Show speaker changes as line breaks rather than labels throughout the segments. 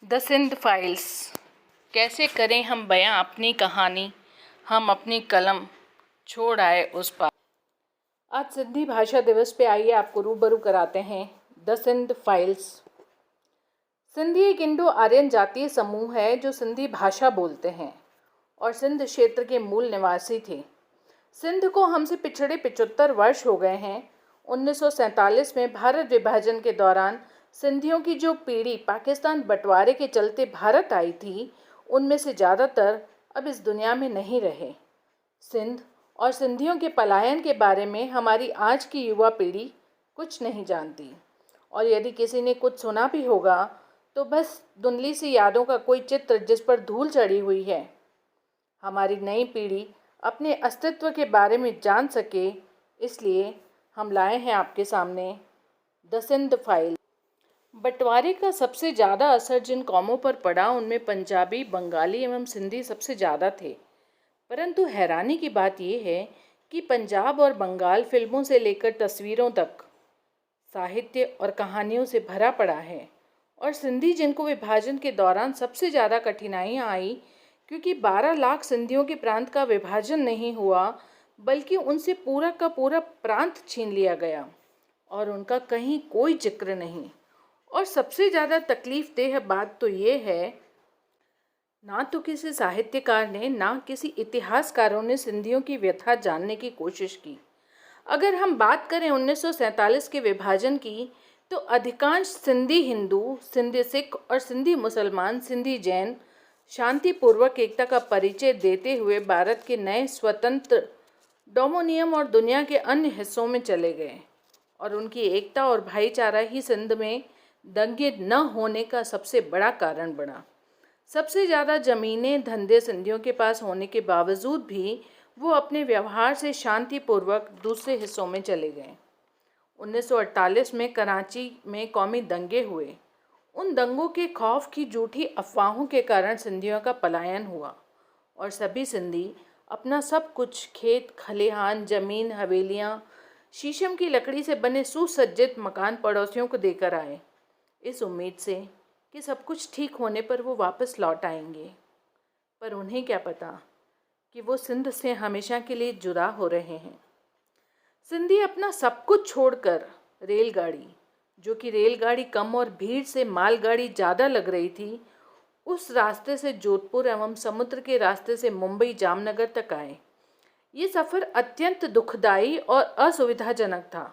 The Sindh files. कैसे करें हम बयां अपनी कहानी, हम अपनी कलम छोड़ आए उस पार। आज सिंधी भाषा दिवस पे आइए आपको रूबरू कराते हैं द सिंध फाइल्स। सिंधी एक इंडो आर्यन जातीय समूह है जो सिंधी भाषा बोलते हैं और सिंध क्षेत्र के मूल निवासी थे। सिंध को हमसे पिछड़े 75 वर्ष हो गए हैं। 1947 में भारत विभाजन के दौरान सिंधियों की जो पीढ़ी पाकिस्तान बंटवारे के चलते भारत आई थी, उनमें से ज़्यादातर अब इस दुनिया में नहीं रहे। सिंध और सिंधियों के पलायन के बारे में हमारी आज की युवा पीढ़ी कुछ नहीं जानती, और यदि किसी ने कुछ सुना भी होगा तो बस धुंधली सी यादों का कोई चित्र जिस पर धूल चढ़ी हुई है। हमारी नई पीढ़ी अपने अस्तित्व के बारे में जान सके, इसलिए हम लाए हैं आपके सामने द सिंध फाइल। बंटवारे का सबसे ज़्यादा असर जिन कौमों पर पड़ा उनमें पंजाबी, बंगाली एवं सिंधी सबसे ज़्यादा थे। परंतु हैरानी की बात यह है कि पंजाब और बंगाल फिल्मों से लेकर तस्वीरों तक साहित्य और कहानियों से भरा पड़ा है, और सिंधी जिनको विभाजन के दौरान सबसे ज़्यादा कठिनाइयाँ आई, क्योंकि 12 लाख सिंधियों के प्रांत का विभाजन नहीं हुआ बल्कि उनसे पूरा का पूरा प्रांत छीन लिया गया और उनका कहीं कोई जिक्र नहीं। और सबसे ज़्यादा तकलीफ देह बात तो ये है, ना तो किसी साहित्यकार ने ना किसी इतिहासकारों ने सिंधियों की व्यथा जानने की कोशिश की। अगर हम बात करें 1947 के विभाजन की, तो अधिकांश सिंधी हिंदू, सिंधी सिख और सिंधी मुसलमान, सिंधी जैन शांतिपूर्वक एकता का परिचय देते हुए भारत के नए स्वतंत्र डोमिनियन और दुनिया के अन्य हिस्सों में चले गए, और उनकी एकता और भाईचारा ही सिंध में दंगे न होने का सबसे बड़ा कारण बना। सबसे ज़्यादा ज़मीनें, धंधे सिंधियों के पास होने के बावजूद भी वो अपने व्यवहार से शांतिपूर्वक दूसरे हिस्सों में चले गए। 1948 में कराची में कौमी दंगे हुए। उन दंगों के खौफ की झूठी अफवाहों के कारण सिंधियों का पलायन हुआ और सभी सिंधी अपना सब कुछ, खेत खलिहान, जमीन, हवेलियाँ, शीशम की लकड़ी से बने सुसज्जित मकान पड़ोसियों को देकर आए, इस उम्मीद से कि सब कुछ ठीक होने पर वो वापस लौट आएंगे। पर उन्हें क्या पता कि वो सिंध से हमेशा के लिए जुदा हो रहे हैं। सिंधी अपना सब कुछ छोड़कर रेलगाड़ी, जो कि रेलगाड़ी कम और भीड़ से मालगाड़ी ज़्यादा लग रही थी, उस रास्ते से जोधपुर एवं समुद्र के रास्ते से मुंबई, जामनगर तक आए। ये सफ़र अत्यंत दुखदाई और असुविधाजनक था,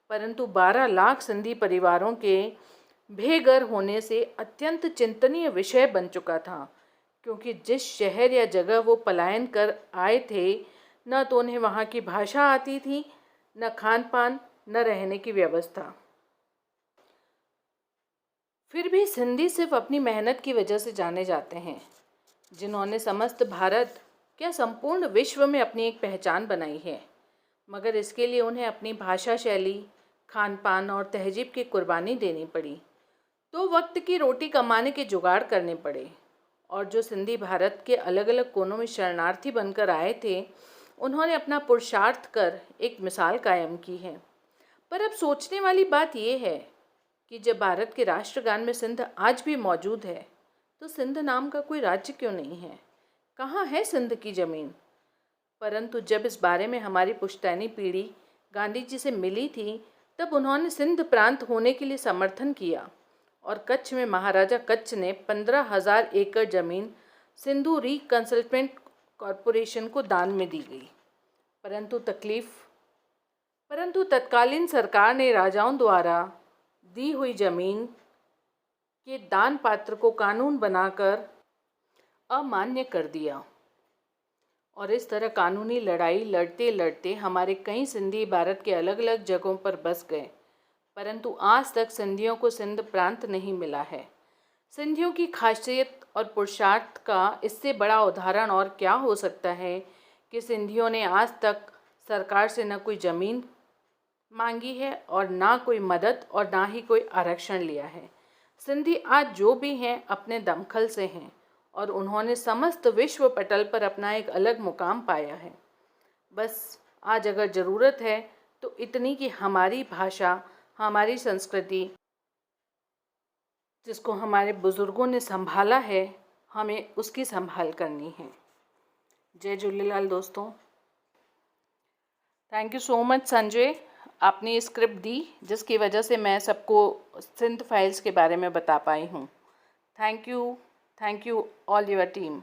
परंतु 12 लाख सिंधी परिवारों के बेघर होने से अत्यंत चिंतनीय विषय बन चुका था, क्योंकि जिस शहर या जगह वो पलायन कर आए थे, न तो उन्हें वहाँ की भाषा आती थी, न खान पान, न रहने की व्यवस्था। फिर भी सिंधी सिर्फ अपनी मेहनत की वजह से जाने जाते हैं, जिन्होंने समस्त भारत, क्या संपूर्ण विश्व में अपनी एक पहचान बनाई है। मगर इसके लिए उन्हें अपनी भाषा, शैली, खान पान और तहजीब की कुर्बानी देनी पड़ी। तो वक्त की रोटी कमाने के जुगाड़ करने पड़े, और जो सिंधी भारत के अलग अलग कोनों में शरणार्थी बनकर आए थे, उन्होंने अपना पुरुषार्थ कर एक मिसाल कायम की है। पर अब सोचने वाली बात यह है कि जब भारत के राष्ट्रगान में सिंध आज भी मौजूद है, तो सिंध नाम का कोई राज्य क्यों नहीं है? कहाँ है सिंध की ज़मीन? परंतु जब इस बारे में हमारी पुश्तैनी पीढ़ी गांधी जी से मिली थी, तब उन्होंने सिंध प्रांत होने के लिए समर्थन किया, और कच्छ में महाराजा कच्छ ने 15,000 एकड़ ज़मीन सिंधु रिकंसल्टेंट कॉरपोरेशन को दान में दी गई। परंतु तत्कालीन सरकार ने राजाओं द्वारा दी हुई ज़मीन के दान पात्र को कानून बनाकर अमान्य कर दिया, और इस तरह कानूनी लड़ाई लड़ते लड़ते हमारे कई सिंधी भारत के अलग अलग जगहों पर बस गए, परंतु आज तक सिंधियों को सिंध प्रांत नहीं मिला है। सिंधियों की खासियत और पुरुषार्थ का इससे बड़ा उदाहरण और क्या हो सकता है कि सिंधियों ने आज तक सरकार से न कोई ज़मीन मांगी है और ना कोई मदद और ना ही कोई आरक्षण लिया है। सिंधी आज जो भी हैं अपने दमखल से हैं, और उन्होंने समस्त विश्व पटल पर अपना एक अलग मुकाम पाया है। बस आज अगर ज़रूरत है तो इतनी कि हमारी भाषा, हमारी संस्कृति जिसको हमारे बुज़ुर्गों ने संभाला है, हमें उसकी संभाल करनी है। जय झूलेलाल दोस्तों। Thank you so much Sanjay, आपने स्क्रिप्ट दी जिसकी वजह से मैं सबको सिंध फाइल्स के बारे में बता पाई हूँ। Thank you all your team.